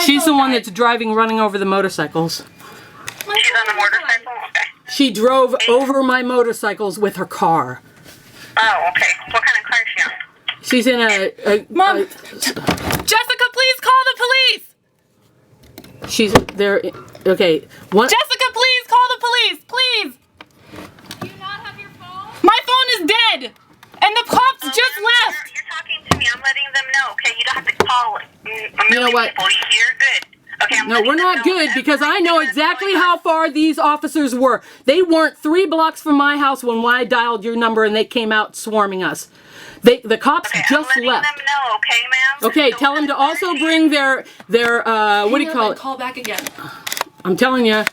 She's the one that's driving, running over the motorcycles. She's on the motorcycle? Okay. She drove over my motorcycles with her car. Oh, okay. What kind of car is she on? She's in a Mom! Jessica, please call the police! She's there. Okay. What? Jessica, please call the police! Please! Do you not have your phone? My phone is dead! And the cops just left! You're talking to me. I'm letting them know, okay? You don't have to call a million what? people. You're good. Okay, No, we're not good because I know exactly how far these officers were. They weren't 3 blocks from my house when I dialed your number and they came out swarming us. The cops just left. I'm letting them know, okay, ma'am? Okay, tell them to also bring their what do you call it? Call back again. I'm telling you,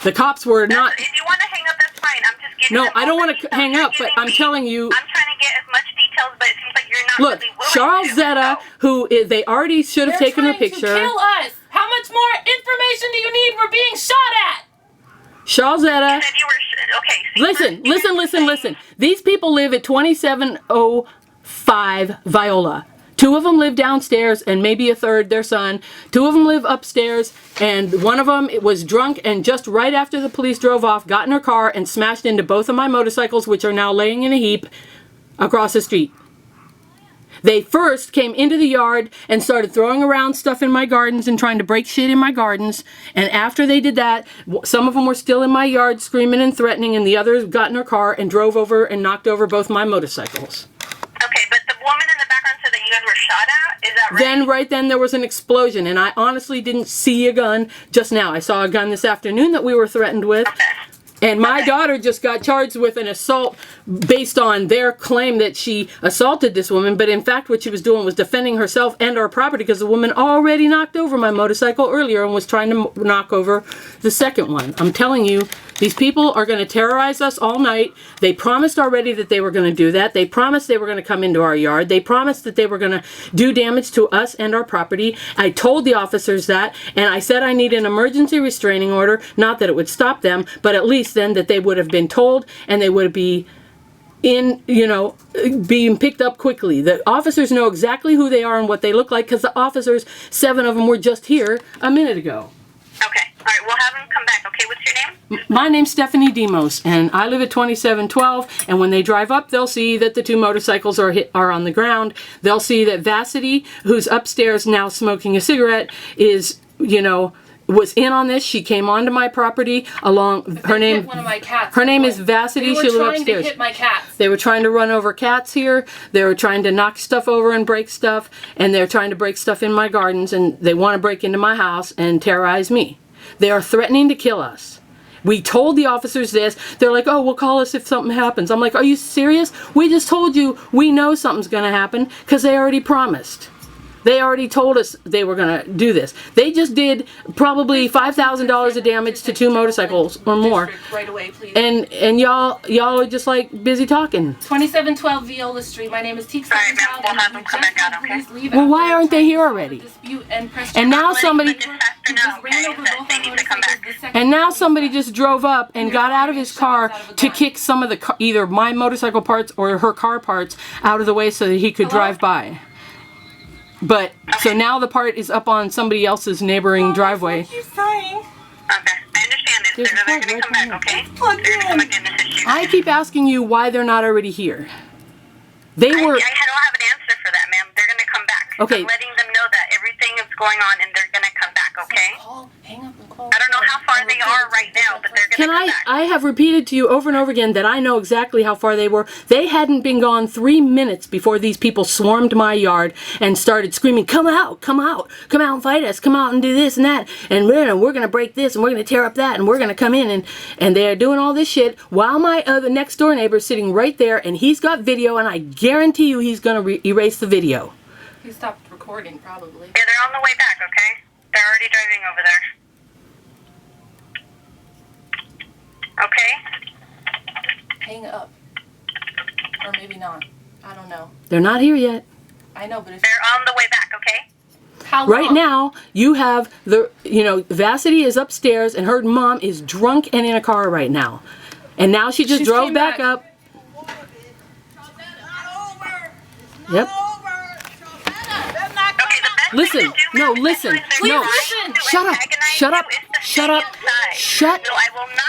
the cops were not. If you want to hang up, that's fine. I'm just giving No, them I don't all want the to hang details up, you're but I'm giving telling me. you. I'm trying to get as much details, but it seems like you're not Look, really willing charlesetta, to. who is, they already should have taken a To picture. kill us! How much more information do you need? We're being shot at! Charlesetta. You said you were okay. See, Listen. These people live at 2705 Viola. 2 of them live downstairs and maybe a third, their son. 2 of them live upstairs and one of them was drunk and just right after the police drove off, got in her car and smashed into both of my motorcycles, which are now laying in a heap across the street. They first came into the yard and started throwing around stuff in my gardens and trying to break shit in my gardens. And after they did that, some of them were still in my yard screaming and threatening, and the others got in her car and drove over and knocked over both my motorcycles. Okay, but the woman in the background said that you guys were shot at? Is that right? Then, right then, there was an explosion, and I honestly didn't see a gun just now. I saw a gun this afternoon that we were threatened with. Okay. And my daughter just got charged with an assault based on their claim that she assaulted this woman. But in fact, what she was doing was defending herself and our property because the woman already knocked over my motorcycle earlier and was trying to knock over the second one. I'm telling you, these people are going to terrorize us all night. They promised already that they were going to do that. They promised they were going to come into our yard. They promised that they were going to do damage to us and our property. I told the officers that, and I said I need an emergency restraining order. Not that it would stop them, but at least then that they would have been told and they would be in, being picked up quickly. The officers know exactly who they are and what they look like because the officers, 7 of them, were just here a minute ago. Okay. All right, we'll have them come back. Okay, what's your name? My name's Stephanie Demos, and I live at 2712, and when they drive up, they'll see that the 2 motorcycles are on the ground. They'll see that Vassity, who's upstairs now smoking a cigarette, is, was in on this. She came onto my property along her name. One of my cats. Her name is Vassity. She lived upstairs. They were trying to hit my cats. They were trying to run over cats here. They were trying to knock stuff over and break stuff, and they're trying to break stuff in my gardens, and they want to break into my house and terrorize me. They are threatening to kill us. We told the officers this. They're like, oh, well, call us if something happens. I'm like, are you serious? We just told you we know something's going to happen because they already promised. They already told us they were going to do this. They just did probably $5,000 of damage to 2 motorcycles or more. Right away, please. And y'all are just like busy talking. 2712 Viola Street. My name is Teeks. All right, ma'am, we'll have them come back out, okay? Well, why aren't they here already? And now somebody... And now somebody just drove up and got out of his car to kick some of the either my motorcycle parts or her car parts out of the way so that he could drive by. But so now the part is up on somebody else's neighboring driveway. Okay, I understand this. They're going to come back, okay? They're going to come back and assist you. I keep asking you why they're not already here. They were. I don't have an answer for that, ma'am. They're going to come back. Okay. I'm letting them know that everything is going on and they're going to come back, okay? Hang up and call. I don't know how far they are right now, but they're going to come back. I have repeated to you over and over again that I know exactly how far they were. They hadn't been gone 3 minutes before these people swarmed my yard and started screaming, come out and fight us, come out and do this and that, and we're going to break this and we're going to tear up that and we're going to come in, and they are doing all this shit while my other next door neighbor is sitting right there and he's got video and I guarantee you he's going to erase the video. He stopped recording probably. Yeah, they're on the way back, okay? They're already driving over there. Okay? Hang up. Or maybe not. I don't know. They're not here yet. I know, but it's... They're on the way back, okay? How long? Right now, you have Vassity is upstairs and her mom is drunk and in a car right now. And now she just drove back up. Okay, Yep. the best Listen. No, listen. No. Shut up. Shut up. Shut up. Shut.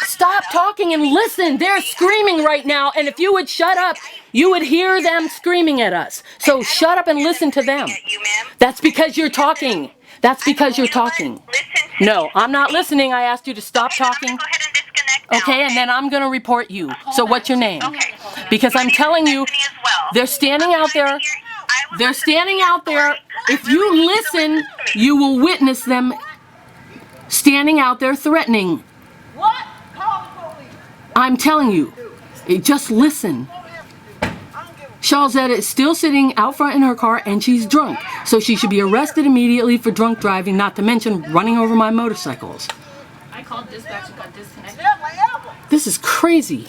Stop talking and listen. They're screaming right now, and if you would shut up, you would hear them screaming at us. So shut up and listen to them. That's because you're talking. That's because you're talking. No, I'm not listening. I asked you to stop talking. Okay, and then I'm going to report you. So what's your name? Because I'm telling you, they're standing out there. They're standing out there. If you listen, you will witness them standing out there threatening. What? Call the police. I'm telling you, just listen. Charlesetta is still sitting out front in her car and she's drunk. So she should be arrested immediately for drunk driving, not to mention running over my motorcycles. I called dispatch and got disconnected. This is crazy.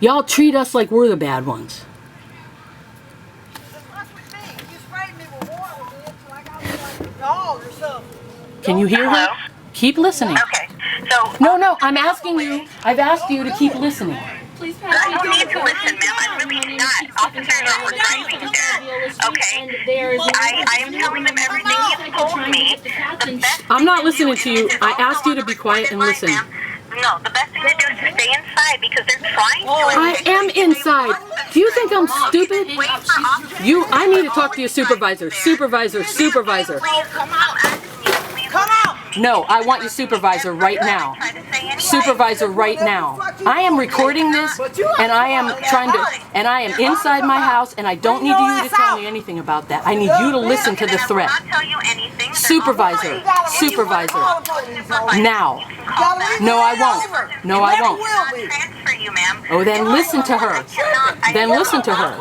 Y'all treat us like we're the bad ones. Can you hear her? Keep listening. Okay, so... No, I'm asking you. I've asked you to keep listening. Please pass I don't need to listen, ma'am. I'm really not. Officer, not was driving there. Okay? I am telling them everything you've told me. The best I'm not listening to you. I asked you to be quiet and listen. No, the best thing to do is to stay inside because they're trying to. I am inside. Do you think I'm stupid? I need to talk to your supervisor. Supervisor. Come out. No, I want your supervisor right now. Supervisor right now. I am recording this and I am inside my house and I don't need you to tell me anything about that. I need you to listen to the threat. Supervisor. Now. No, I won't. No, I won't. Oh, then listen to her. Then listen to her.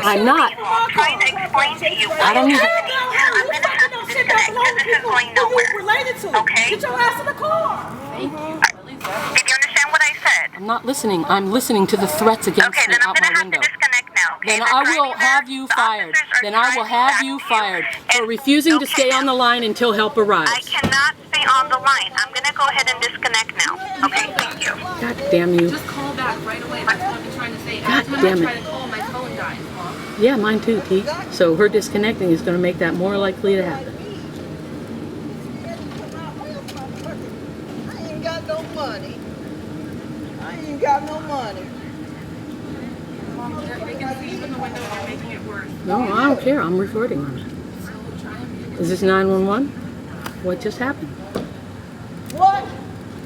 I'm not. I'm trying to explain to you. I don't need to. I'm going to have to disconnect because this is going nowhere. Okay? Get your ass in the car. Did you understand what I said? I'm not listening. I'm listening to the threats against Okay, me then I'm out going to my have window. to disconnect now. Okay? Then I will have you fired. Then I will have you fired for refusing to stay on the line until help I arrives. cannot stay on the line. I'm going to go ahead and disconnect now. Okay, thank you. God damn you. Just call back right away. That's what I've been trying to say. God Every time damn I it. try to call, my phone dies, Mom. Yeah, mine too, T. So her disconnecting is going to make that more likely to happen. I ain't got no money. Mom, they can see you in the window and you're making it worse. No, I don't care. I'm recording on it. So try and be Is this 911? What just happened? What?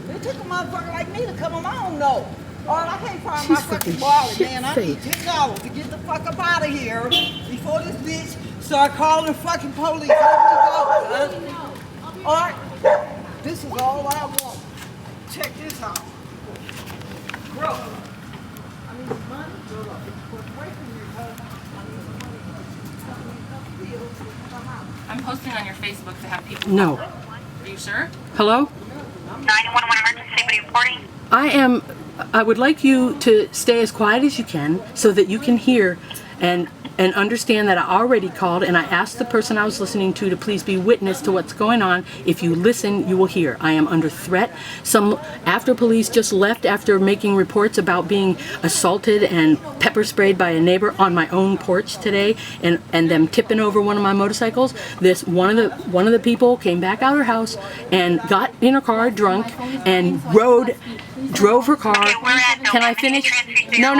They took a motherfucker like me to come on. I don't know. All I can't find She's my fucking fucking wallet, man. I need shit-faced. $10 to get the fuck up out of here before this bitch start calling the fucking police. Let me go, huh? All right. This is all I want. Check this out. Bro. I need some money. Wait for me, huh? I need some money. Come out. I'm posting on your Facebook to have people. No. Are you sure? Hello? 911 emergency reporting. I would like you to stay as quiet as you can so that you can hear and understand that I already called and I asked the person I was listening to please be witness to what's going on. If you listen, you will hear. I am under threat. After police just left after making reports about being assaulted and pepper sprayed by a neighbor on my own porch today and them tipping over one of my motorcycles. One of the people came back out of her house and got in her car drunk and drove her car. Can I finish? No.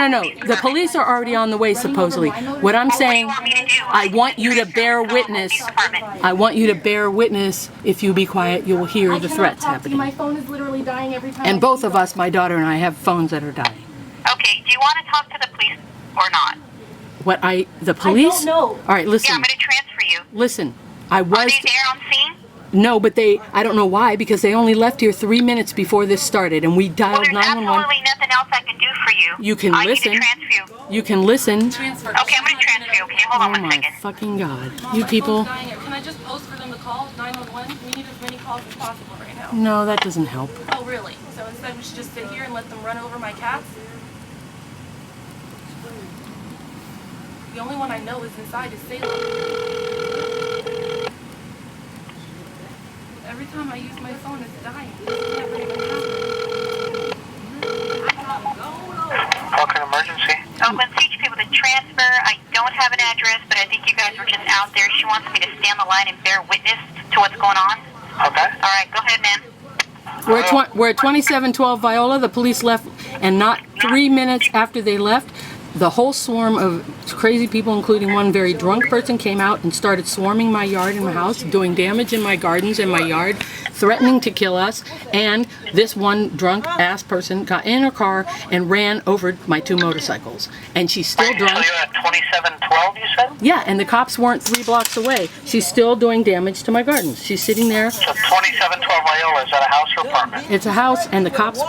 The police are already on the way, supposedly. What I'm saying, I want you to bear witness. I want you to bear witness. If you be quiet, you will hear the threats happening. My phone is literally dying every time. And both of us, my daughter and I, have phones that are dying. Okay, do you want to talk to the police or not? The police? I don't know. All right, Yeah, listen. I'm going to transfer you. Listen. I Are was. they there on scene? No, but I don't know why, because they only left here 3 minutes before this started, and we Well, dialed there's 911. absolutely nothing else I can do for you. You can I listen. need to transfer you. You can listen. Transfer. Okay, I'm going to transfer you. Okay, hold Oh on 1 my second. fucking God. Mom, You my people. phone's dying. Can I just post for them to call 911? We need as many calls as possible right now. No, that doesn't help. Oh, really? So instead we should just sit here and let them run over my cats? The only one I know is inside is Salem. Every time I use my phone, it's dying. This never even happened. Oakland emergency. Oakland, teach people to transfer. I don't have an address, but I think you guys were just out there. She wants me to stand the line and bear witness to what's going on. Okay. All right, go ahead, ma'am. We're at 2712 Viola. The police left, and not 3 minutes after they left, the whole swarm of crazy people, including one very drunk person, came out and started swarming my yard and my house, doing damage in my gardens and my yard, threatening to kill us. And this one drunk ass person got in her car and ran over my 2 motorcycles. And she's still So drunk. you're at 2712, you said? Yeah, and the cops weren't 3 blocks away. She's still doing damage to my gardens. She's sitting there. So 2712 Viola, is that a house or apartment? It's a house, and the cops